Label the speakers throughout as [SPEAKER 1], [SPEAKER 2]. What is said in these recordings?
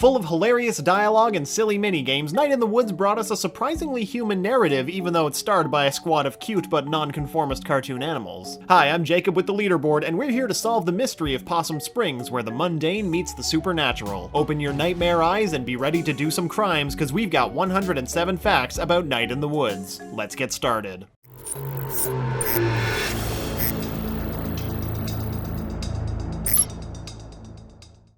[SPEAKER 1] Full of hilarious dialogue and silly minigames, Night in the Woods brought us a surprisingly human narrative, even though it's starred by a squad of cute but non-conformist cartoon animals. Hi, I'm Jacob with the Leaderboard, and we're here to solve the mystery of Possum Springs, where the mundane meets the supernatural. Open your nightmare eyes and be ready to do some crimes, cause we've got 107 facts about Night in the Woods. Let's get started.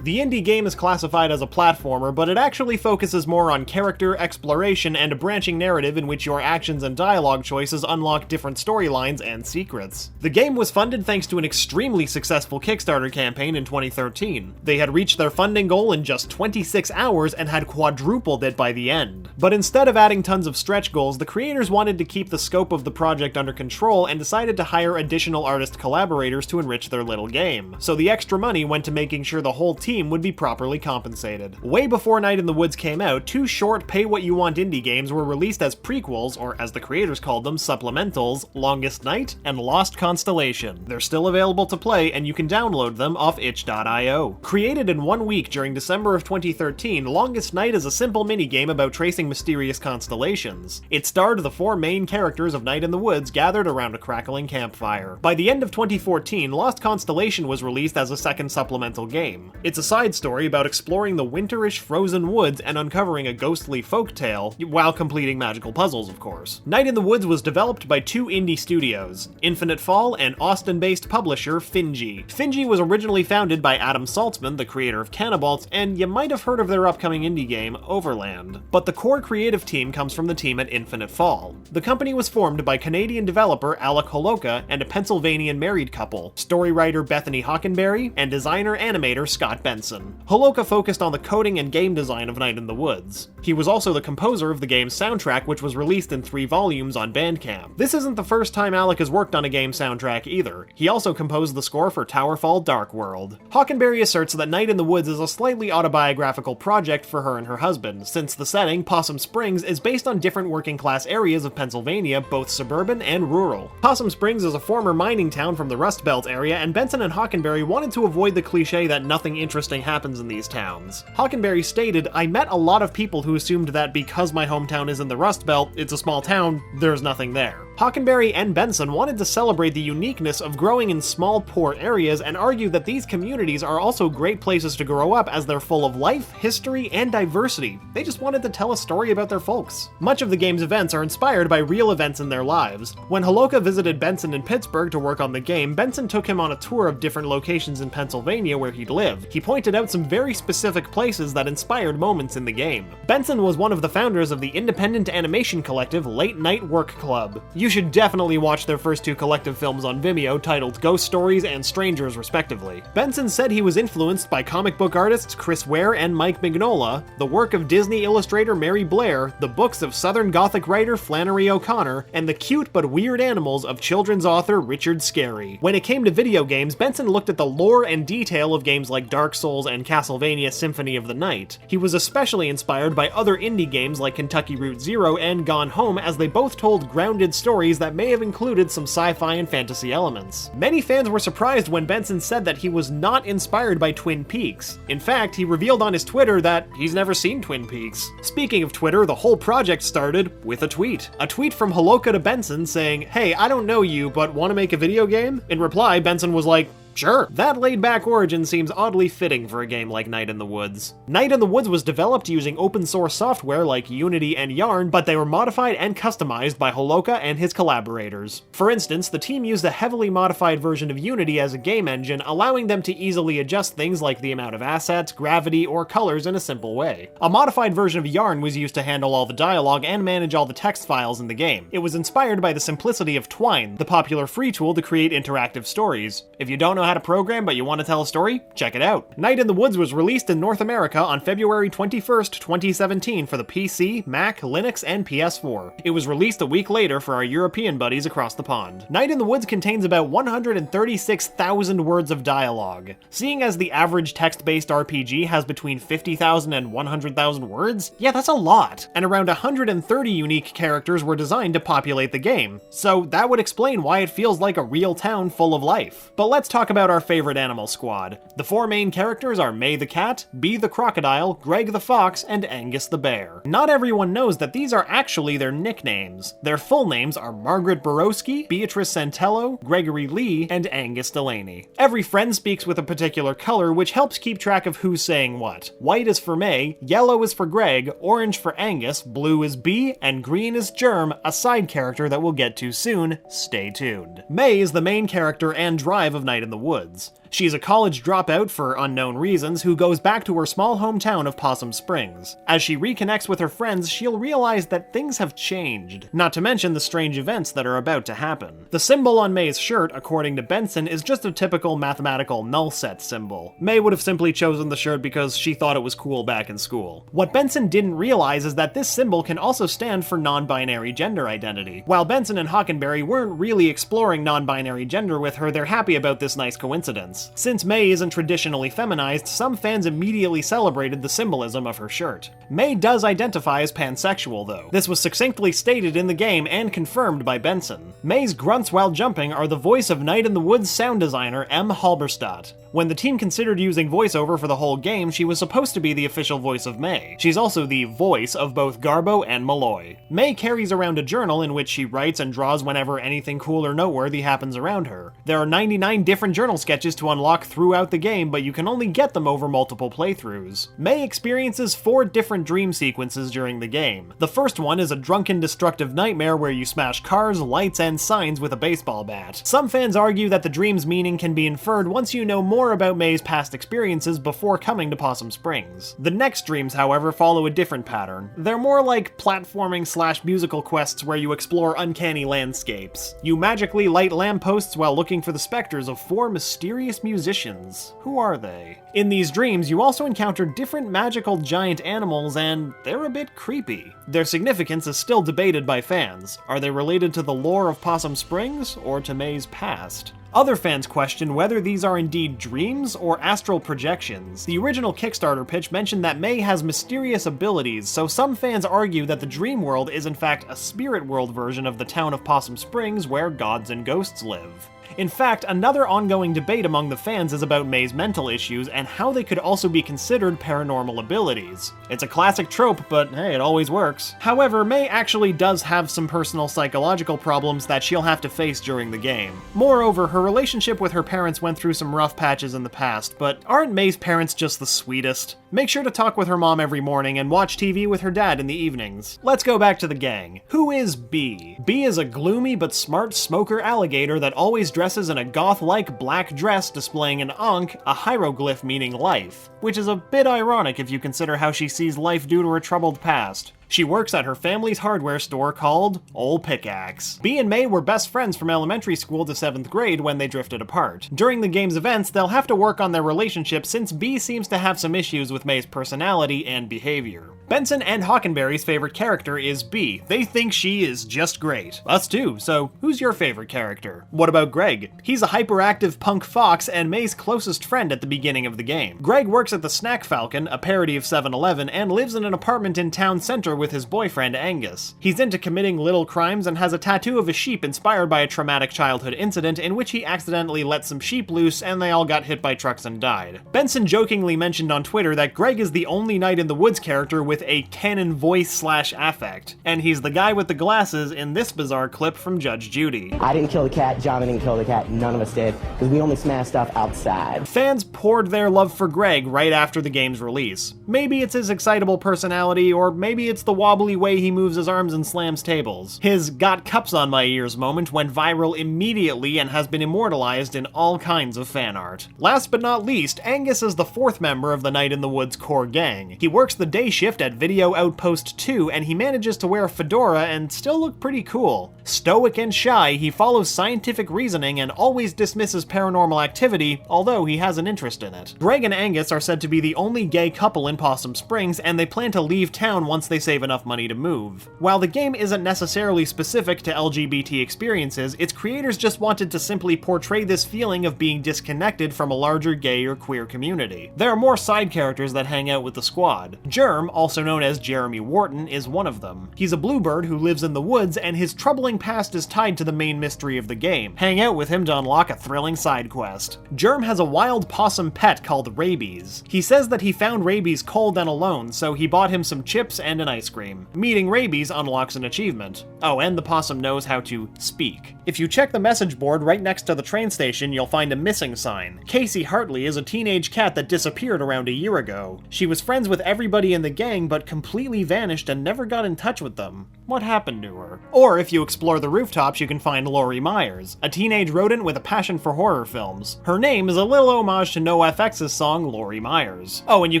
[SPEAKER 1] The indie game is classified as a platformer, but it actually focuses more on character, exploration, and a branching narrative in which your actions and dialogue choices unlock different storylines and secrets. The game was funded thanks to an extremely successful Kickstarter campaign in 2013. They had reached their funding goal in just 26 hours and had quadrupled it by the end. But instead of adding tons of stretch goals, the creators wanted to keep the scope of the project under control and decided to hire additional artist collaborators to enrich their little game. So the extra money went to making sure the whole team would be properly compensated. Way before Night in the Woods came out, two short pay-what-you-want indie games were released as prequels, or as the creators called them, supplementals, Longest Night and Lost Constellation. They're still available to play, and you can download them off itch.io. Created in 1 week during December of 2013, Longest Night is a simple minigame about tracing mysterious constellations. It starred the four main characters of Night in the Woods gathered around a crackling campfire. By the end of 2014, Lost Constellation was released as a second supplemental game. It's a side story about exploring the winterish frozen woods and uncovering a ghostly folktale, while completing magical puzzles, of course. Night in the Woods was developed by two indie studios, Infinite Fall and Austin-based publisher Finji. Finji was originally founded by Adam Saltzman, the creator of Cannibalt, and you might have heard of their upcoming indie game, Overland. But the core creative team comes from the team at Infinite Fall. The company was formed by Canadian developer Alec Holoka and a Pennsylvanian married couple, story writer Bethany Hockenberry and designer-animator Scott Benson. Holoka focused on the coding and game design of Night in the Woods. He was also the composer of the game's soundtrack, which was released in 3 volumes on Bandcamp. This isn't the first time Alec has worked on a game soundtrack either. He also composed the score for Towerfall Dark World. Hockenberry asserts that Night in the Woods is a slightly autobiographical project for her and her husband, since the setting, Possum Springs, is based on different working-class areas of Pennsylvania, both suburban and rural. Possum Springs is a former mining town from the Rust Belt area, and Benson and Hockenberry wanted to avoid the cliche that nothing interesting happens in these towns. Hockenberry stated, "I met a lot of people who assumed that because my hometown is in the Rust Belt, it's a small town, there's nothing there." Hockenberry and Benson wanted to celebrate the uniqueness of growing in small, poor areas and argued that these communities are also great places to grow up as they're full of life, history, and diversity. They just wanted to tell a story about their folks. Much of the game's events are inspired by real events in their lives. When Holoka visited Benson in Pittsburgh to work on the game, Benson took him on a tour of different locations in Pennsylvania where he'd live. He pointed out some very specific places that inspired moments in the game. Benson was one of the founders of the independent animation collective Late Night Work Club. You should definitely watch their first 2 collective films on Vimeo titled Ghost Stories and Strangers respectively. Benson said he was influenced by comic book artists Chris Ware and Mike Mignola, the work of Disney illustrator Mary Blair, the books of Southern Gothic writer Flannery O'Connor, and the cute but weird animals of children's author Richard Scarry. When it came to video games, Benson looked at the lore and detail of games like Dark Souls and Castlevania Symphony of the Night. He was especially inspired by other indie games like Kentucky Route Zero and Gone Home, as they both told grounded stories that may have included some sci-fi and fantasy elements. Many fans were surprised when Benson said that he was not inspired by Twin Peaks. In fact, he revealed on his Twitter that he's never seen Twin Peaks. Speaking of Twitter, the whole project started with a tweet. A tweet from Holoka to Benson saying, "Hey, I don't know you, but want to make a video game?" In reply, Benson was like, "Sure." That laid-back origin seems oddly fitting for a game like Night in the Woods. Night in the Woods was developed using open-source software like Unity and Yarn, but they were modified and customized by Holoka and his collaborators. For instance, the team used a heavily modified version of Unity as a game engine, allowing them to easily adjust things like the amount of assets, gravity, or colors in a simple way. A modified version of Yarn was used to handle all the dialogue and manage all the text files in the game. It was inspired by the simplicity of Twine, the popular free tool to create interactive stories. If you don't know how to program but you want to tell a story, check it out. Night in the Woods was released in North America on February 21st, 2017 for the PC, Mac, Linux, and PS4. It was released a week later for our European buddies across the pond. Night in the Woods contains about 136,000 words of dialogue. Seeing as the average text-based RPG has between 50,000 and 100,000 words, yeah, that's a lot. And around 130 unique characters were designed to populate the game. So that would explain why it feels like a real town full of life. But let's talk about about our favorite animal squad. The 4 main characters are May the cat, Bee the crocodile, Greg the fox, and Angus the bear. Not everyone knows that these are actually their nicknames. Their full names are Margaret Borowski, Beatrice Santello, Gregory Lee, and Angus Delaney. Every friend speaks with a particular color, which helps keep track of who's saying what. White is for May, yellow is for Greg, orange for Angus, blue is Bee, and green is Germ, a side character that we'll get to soon. Stay tuned. May is the main character and drive of Night in the Woods. She's a college dropout for unknown reasons who goes back to her small hometown of Possum Springs. As she reconnects with her friends, she'll realize that things have changed, not to mention the strange events that are about to happen. The symbol on May's shirt, according to Benson, is just a typical mathematical null set symbol. May would have simply chosen the shirt because she thought it was cool back in school. What Benson didn't realize is that this symbol can also stand for non-binary gender identity. While Benson and Hockenberry weren't really exploring non-binary gender with her, they're happy about this nice coincidence. Since May isn't traditionally feminized, some fans immediately celebrated the symbolism of her shirt. May does identify as pansexual, though. This was succinctly stated in the game and confirmed by Benson. May's grunts while jumping are the voice of Night in the Woods sound designer M. Halberstadt. When the team considered using voiceover for the whole game, she was supposed to be the official voice of May. She's also the voice of both Garbo and Malloy. May carries around a journal in which she writes and draws whenever anything cool or noteworthy happens around her. There are 99 different journal sketches to unlock throughout the game, but you can only get them over multiple playthroughs. May experiences 4 different dream sequences during the game. The first one is a drunken, destructive nightmare where you smash cars, lights, and signs with a baseball bat. Some fans argue that the dream's meaning can be inferred once you know more about May's past experiences before coming to Possum Springs. The next dreams, however, follow a different pattern. They're more like platforming/musical quests where you explore uncanny landscapes. You magically light lampposts while looking for the specters of 4 mysterious musicians. Who are they? In these dreams, you also encounter different magical giant animals, and they're a bit creepy. Their significance is still debated by fans. Are they related to the lore of Possum Springs, or to May's past? Other fans question whether these are indeed dreams or astral projections. The original Kickstarter pitch mentioned that May has mysterious abilities, so some fans argue that the dream world is in fact a spirit world version of the town of Possum Springs where gods and ghosts live. In fact, another ongoing debate among the fans is about May's mental issues and how they could also be considered paranormal abilities. It's a classic trope, but hey, it always works. However, May actually does have some personal psychological problems that she'll have to face during the game. Moreover, her relationship with her parents went through some rough patches in the past, but aren't May's parents just the sweetest? Make sure to talk with her mom every morning and watch TV with her dad in the evenings. Let's go back to the gang. Who is Bee? Bee is a gloomy but smart smoker alligator that always dresses in a goth-like black dress displaying an ankh, a hieroglyph meaning life, which is a bit ironic if you consider how she sees life due to her troubled past. She works at her family's hardware store called Ol' Pickaxe. Bee and May were best friends from elementary school to 7th grade when they drifted apart. During the game's events, they'll have to work on their relationship since Bee seems to have some issues with May's personality and behavior. Benson and Hockenberry's favorite character is Bee. They think she is just great. Us too, so who's your favorite character? What about Greg? He's a hyperactive punk fox and May's closest friend at the beginning of the game. Greg works at the Snack Falcon, a parody of 7-Eleven, and lives in an apartment in town center with his boyfriend Angus. He's into committing little crimes and has a tattoo of a sheep inspired by a traumatic childhood incident in which he accidentally let some sheep loose and they all got hit by trucks and died. Benson jokingly mentioned on Twitter that Greg is the only Night in the Woods character with a canon voice/affect, and he's the guy with the glasses in this bizarre clip from Judge Judy.
[SPEAKER 2] I didn't kill the cat, John didn't kill the cat, none of us did, because we only smashed stuff outside.
[SPEAKER 1] Fans poured their love for Greg right after the game's release. Maybe it's his excitable personality, or maybe it's the wobbly way he moves his arms and slams tables. His "got cups on my ears" moment went viral immediately and has been immortalized in all kinds of fan art. Last but not least, Angus is the 4th member of the Night in the Woods core gang. He works the day shift at Video Outpost 2, and he manages to wear a fedora and still look pretty cool. Stoic and shy, he follows scientific reasoning and always dismisses paranormal activity, although he has an interest in it. Greg and Angus are said to be the only gay couple in Possum Springs, and they plan to leave town once they save enough money to move. While the game isn't necessarily specific to LGBT experiences, its creators just wanted to simply portray this feeling of being disconnected from a larger gay or queer community. There are more side characters that hang out with the squad. Germ, also also known as Jeremy Wharton, is one of them. He's a bluebird who lives in the woods, and his troubling past is tied to the main mystery of the game. Hang out with him to unlock a thrilling side quest. Germ has a wild possum pet called Rabies. He says that he found Rabies cold and alone, so he bought him some chips and an ice cream. Meeting Rabies unlocks an achievement. Oh, and the possum knows how to speak. If you check the message board right next to the train station, you'll find a missing sign. Casey Hartley is a teenage cat that disappeared around a year ago. She was friends with everybody in the gang, but completely vanished and never got in touch with them. What happened to her? Or if you explore the rooftops, you can find Laurie Myers, a teenage rodent with a passion for horror films. Her name is a little homage to NoFX's song Laurie Myers. Oh, and you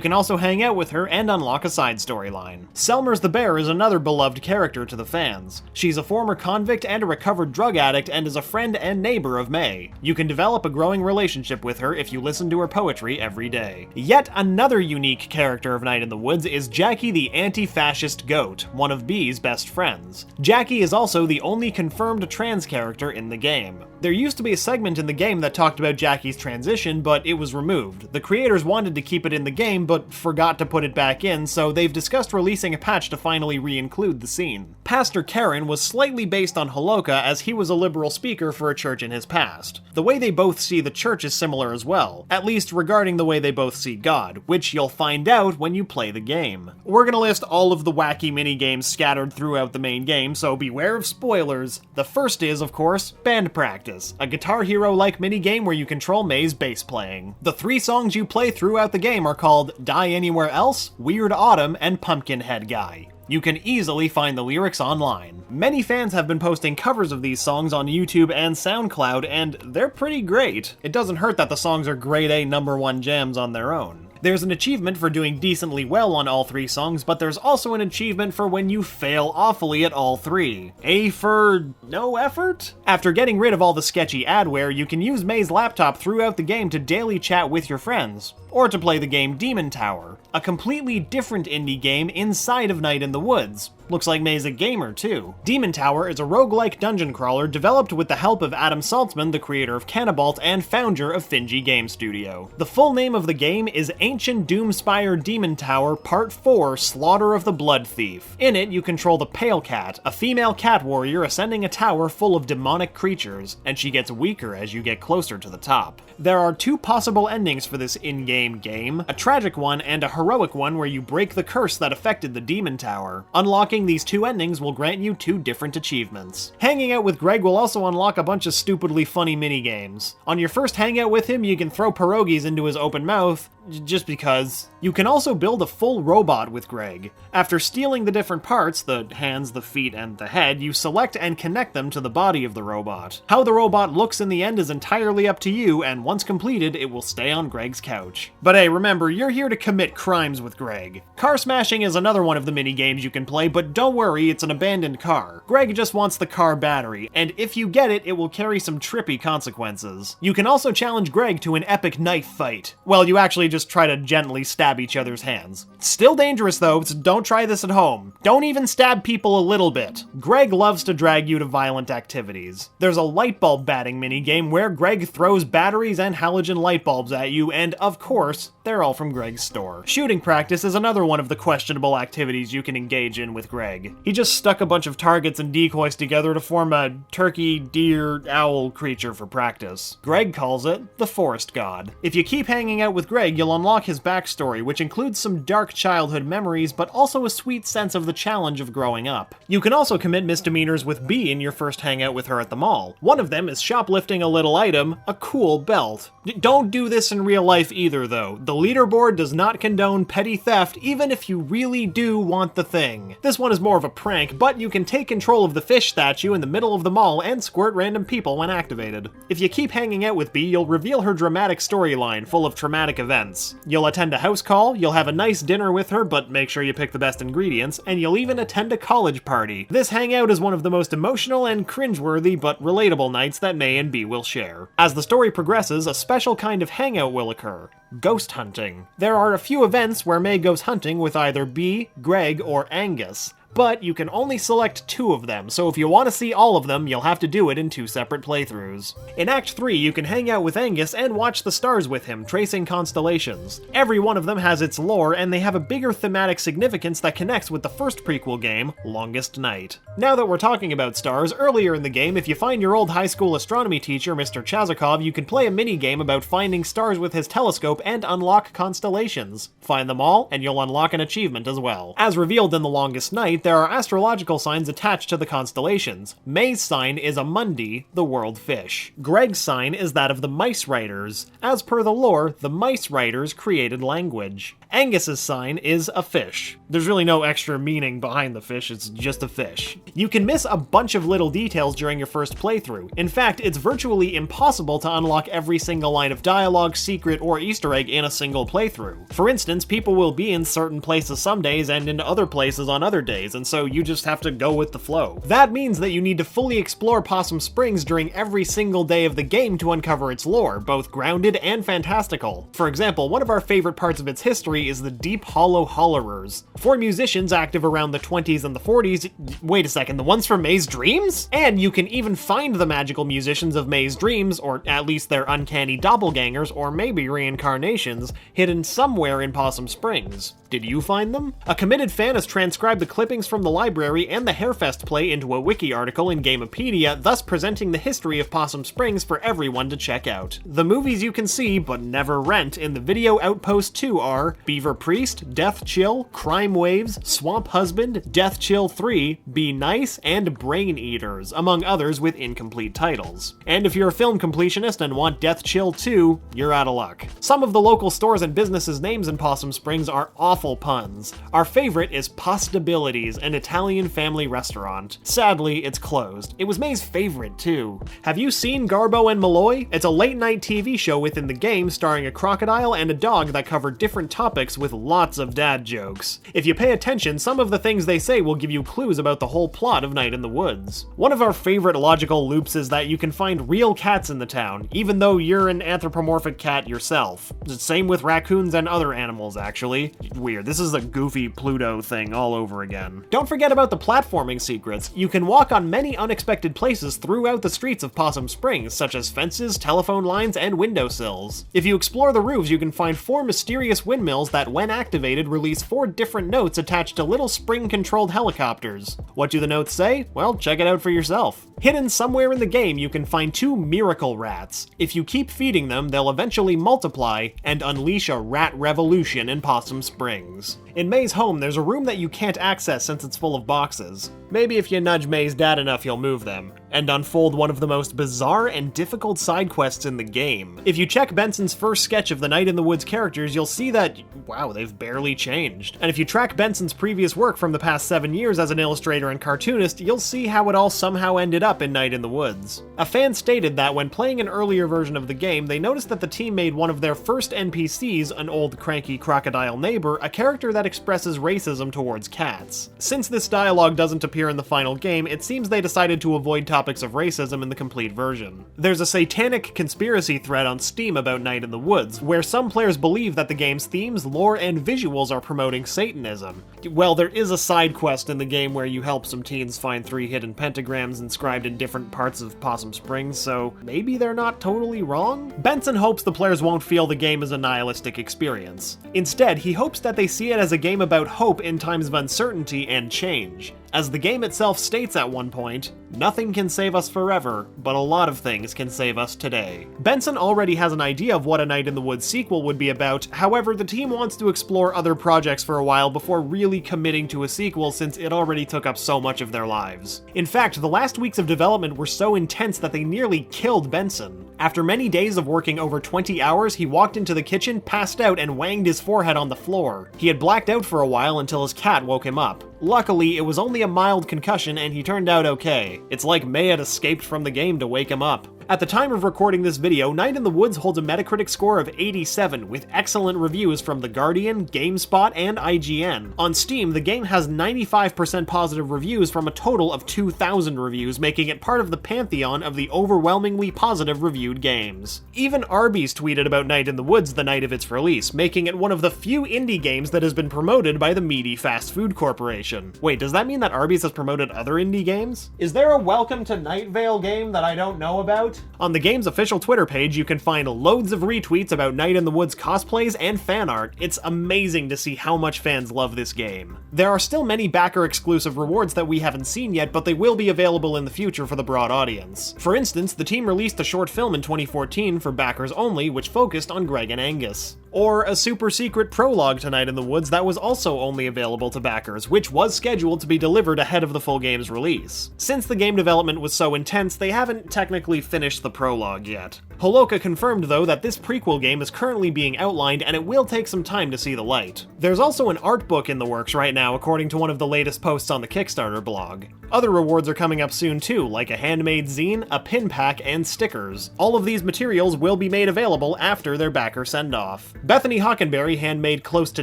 [SPEAKER 1] can also hang out with her and unlock a side storyline. Selmers the bear is another beloved character to the fans. She's a former convict and a recovered drug addict and is a friend and neighbor of May. You can develop a growing relationship with her if you listen to her poetry every day. Yet another unique character of Night in the Woods is Jackie the anti-fascist goat, one of Bee's best friends. Jackie is also the only confirmed trans character in the game. There used to be a segment in the game that talked about Jackie's transition, but it was removed. The creators wanted to keep it in the game, but forgot to put it back in, so they've discussed releasing a patch to finally re-include the scene. Pastor Karen was slightly based on Holoka, as he was a liberal speaker for a church in his past. The way they both see the church is similar as well, at least regarding the way they both see God, which you'll find out when you play the game. We're gonna list all of the wacky minigames scattered throughout the main game, so beware of spoilers. The first is, of course, Band Practice, a Guitar Hero-like minigame where you control May's bass playing. The 3 songs you play throughout the game are called Die Anywhere Else, Weird Autumn, and Pumpkinhead Guy. You can easily find the lyrics online. Many fans have been posting covers of these songs on YouTube and SoundCloud, and they're pretty great. It doesn't hurt that the songs are grade A #1 jams on their own. There's an achievement for doing decently well on all 3 songs, but there's also an achievement for when you fail awfully at all 3. A for no effort? After getting rid of all the sketchy adware, you can use May's laptop throughout the game to daily chat with your friends, or to play the game Demon Tower, a completely different indie game inside of Night in the Woods. Looks like May's a gamer, too. Demon Tower is a roguelike dungeon crawler developed with the help of Adam Saltzman, the creator of Cannibalt and founder of Finji Game Studio. The full name of the game is Ancient Doomspire Demon Tower Part 4 Slaughter of the Blood Thief. In it, you control the Pale Cat, a female cat warrior ascending a tower full of demonic creatures, and she gets weaker as you get closer to the top. There are 2 possible endings for this in-game game, a tragic one and a heroic one where you break the curse that affected the Demon Tower. Unlocking these 2 endings will grant you 2 different achievements. Hanging out with Greg will also unlock a bunch of stupidly funny minigames. On your first hangout with him, you can throw pierogies into his open mouth, just because. You can also build a full robot with Greg. After stealing the different parts, the hands, the feet, and the head, you select and connect them to the body of the robot. How the robot looks in the end is entirely up to you, and once completed, it will stay on Greg's couch. But hey, remember, you're here to commit crimes with Greg. Car smashing is another one of the minigames you can play, but don't worry, it's an abandoned car. Greg just wants the car battery, and if you get it, it will carry some trippy consequences. You can also challenge Greg to an epic knife fight. Well, you actually just try to gently stab each other's hands. Still dangerous though, so don't try this at home. Don't even stab people a little bit. Greg loves to drag you to violent activities. There's a light bulb batting minigame where Greg throws batteries and halogen light bulbs at you, and of course, they're all from Greg's store. Shooting practice is another one of the questionable activities you can engage in with Greg. He just stuck a bunch of targets and decoys together to form a turkey, deer, owl creature for practice. Greg calls it the Forest God. If you keep hanging out with Greg, you'll unlock his backstory, which includes some dark childhood memories, but also a sweet sense of the challenge of growing up. You can also commit misdemeanors with Bee in your first hangout with her at the mall. One of them is shoplifting a little item, a cool belt. Don't do this in real life either, though. The leaderboard does not condone petty theft, even if you really do want the thing. This one is more of a prank, but you can take control of the fish statue in the middle of the mall and squirt random people when activated. If you keep hanging out with Bee, you'll reveal her dramatic storyline full of traumatic events. You'll attend a house call, you'll have a nice dinner with her, but make sure you pick the best ingredients, and you'll even attend a college party. This hangout is one of the most emotional and cringeworthy but relatable nights that May and Bee will share. As the story progresses, a special kind of hangout will occur. Ghost hunting. There are a few events where May goes hunting with either Bee, Greg, or Angus. but you can only select 2 of them, so if you want to see all of them, you'll have to do it in 2 separate playthroughs. In Act 3, you can hang out with Angus and watch the stars with him, tracing constellations. Every one of them has its lore, and they have a bigger thematic significance that connects with the first prequel game, Longest Night. Now that we're talking about stars, earlier in the game, if you find your old high school astronomy teacher, Mr. Chazakov, you can play a minigame about finding stars with his telescope and unlock constellations. Find them all, and you'll unlock an achievement as well. As revealed in The Longest Night, there are astrological signs attached to the constellations. May's sign is a Mundi, the world fish. Greg's sign is that of the Mice Riders. As per the lore, the Mice Riders created language. Angus's sign is a fish. There's really no extra meaning behind the fish, it's just a fish. You can miss a bunch of little details during your first playthrough. In fact, it's virtually impossible to unlock every single line of dialogue, secret, or Easter egg in a single playthrough. For instance, people will be in certain places some days and in other places on other days, and so you just have to go with the flow. That means that you need to fully explore Possum Springs during every single day of the game to uncover its lore, both grounded and fantastical. For example, one of our favorite parts of its history is the Deep Hollow Hollowers. 4 musicians active around the 20s and the 40s. Wait a second, the ones from May's Dreams? And you can even find the magical musicians of May's Dreams, or at least their uncanny doppelgangers, or maybe reincarnations, hidden somewhere in Possum Springs. Did you find them? A committed fan has transcribed the clippings from the library and the Hairfest play into a wiki article in Gamepedia, thus presenting the history of Possum Springs for everyone to check out. The movies you can see, but never rent, in the Video Outpost 2 are Beaver Priest, Death Chill, Crime Waves, Swamp Husband, Death Chill 3, Be Nice, and Brain Eaters, among others with incomplete titles. And if you're a film completionist and want Death Chill 2, you're out of luck. Some of the local stores and businesses' names in Possum Springs are awful puns. Our favorite is Postabilities, an Italian family restaurant. Sadly, it's closed. It was May's favorite, too. Have you seen Garbo and Malloy? It's a late-night TV show within the game starring a crocodile and a dog that cover different topics with lots of dad jokes. If you pay attention, some of the things they say will give you clues about the whole plot of Night in the Woods. One of our favorite logical loops is that you can find real cats in the town, even though you're an anthropomorphic cat yourself. Same with raccoons and other animals, actually. Weird, this is a goofy Pluto thing all over again. Don't forget about the platforming secrets. You can walk on many unexpected places throughout the streets of Possum Springs, such as fences, telephone lines, and windowsills. If you explore the roofs, you can find 4 mysterious windmills that, when activated, release 4 different notes attached to little spring-controlled helicopters. What do the notes say? Well, check it out for yourself. Hidden somewhere in the game, you can find 2 miracle rats. If you keep feeding them, they'll eventually multiply and unleash a rat revolution in Possum Springs. In May's home, there's a room that you can't access since it's full of boxes. Maybe if you nudge May's dad enough, he'll move them, and unfold one of the most bizarre and difficult side quests in the game. If you check Benson's first sketch of the Night in the Woods characters, you'll see that, wow, they've barely changed. And if you track Benson's previous work from the past 7 years as an illustrator and cartoonist, you'll see how it all somehow ended up in Night in the Woods. A fan stated that when playing an earlier version of the game, they noticed that the team made one of their first NPCs, an old cranky crocodile neighbor, a character that expresses racism towards cats. Since this dialogue doesn't appear in the final game, it seems they decided to avoid topics of racism in the complete version. There's a satanic conspiracy thread on Steam about Night in the Woods, where some players believe that the game's themes, lore, and visuals are promoting Satanism. Well, there is a side quest in the game where you help some teens find 3 hidden pentagrams inscribed in different parts of Possum Springs, so maybe they're not totally wrong? Benson hopes the players won't feel the game is a nihilistic experience. Instead, he hopes that they see it as a game about hope in times of uncertainty and change. As the game itself states at one point, nothing can save us forever, but a lot of things can save us today. Benson already has an idea of what a Night in the Woods sequel would be about, however, the team wants to explore other projects for a while before really committing to a sequel since it already took up so much of their lives. In fact, the last weeks of development were so intense that they nearly killed Benson. After many days of working over 20 hours, he walked into the kitchen, passed out, and wanged his forehead on the floor. He had blacked out for a while until his cat woke him up. Luckily, it was only a mild concussion and he turned out okay. It's like May had escaped from the game to wake him up. At the time of recording this video, Night in the Woods holds a Metacritic score of 87, with excellent reviews from The Guardian, GameSpot, and IGN. On Steam, the game has 95% positive reviews from a total of 2,000 reviews, making it part of the pantheon of the overwhelmingly positive reviewed games. Even Arby's tweeted about Night in the Woods the night of its release, making it one of the few indie games that has been promoted by the meaty fast food corporation. Wait, does that mean that Arby's has promoted other indie games? Is there a Welcome to Night Vale game that I don't know about? On the game's official Twitter page, you can find loads of retweets about Night in the Woods cosplays and fan art. It's amazing to see how much fans love this game. There are still many backer-exclusive rewards that we haven't seen yet, but they will be available in the future for the broad audience. For instance, the team released a short film in 2014 for backers only, which focused on Greg and Angus. Or a super secret prologue to Night in the Woods that was also only available to backers, which was scheduled to be delivered ahead of the full game's release. Since the game development was so intense, they haven't technically finished the prologue yet. Holoka confirmed, though, that this prequel game is currently being outlined and it will take some time to see the light. There's also an art book in the works right now, according to one of the latest posts on the Kickstarter blog. Other rewards are coming up soon too, like a handmade zine, a pin pack, and stickers. All of these materials will be made available after their backer send-off. Bethany Hockenberry handmade close to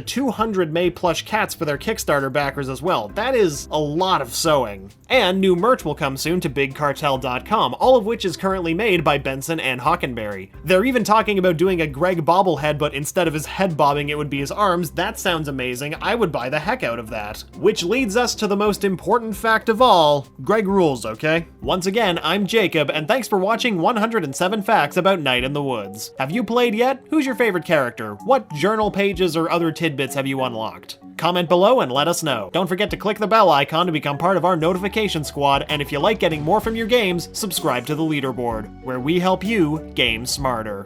[SPEAKER 1] 200 May plush cats for their Kickstarter backers as well. That is a lot of sewing. And new merch will come soon to bigcartel.com, all of which is currently made by Benson and Hockenberry. They're even talking about doing a Greg bobblehead, but instead of his head bobbing, it would be his arms. That sounds amazing. I would buy the heck out of that. Which leads us to the most important fact of all. Greg rules, okay? Once again, I'm Jacob, and thanks for watching 107 Facts About Night in the Woods. Have you played yet? Who's your favorite character? What journal pages or other tidbits have you unlocked? Comment below and let us know. Don't forget to click the bell icon to become part of our notification squad, and if you like getting more from your games, subscribe to the Leaderboard, where we help you game smarter.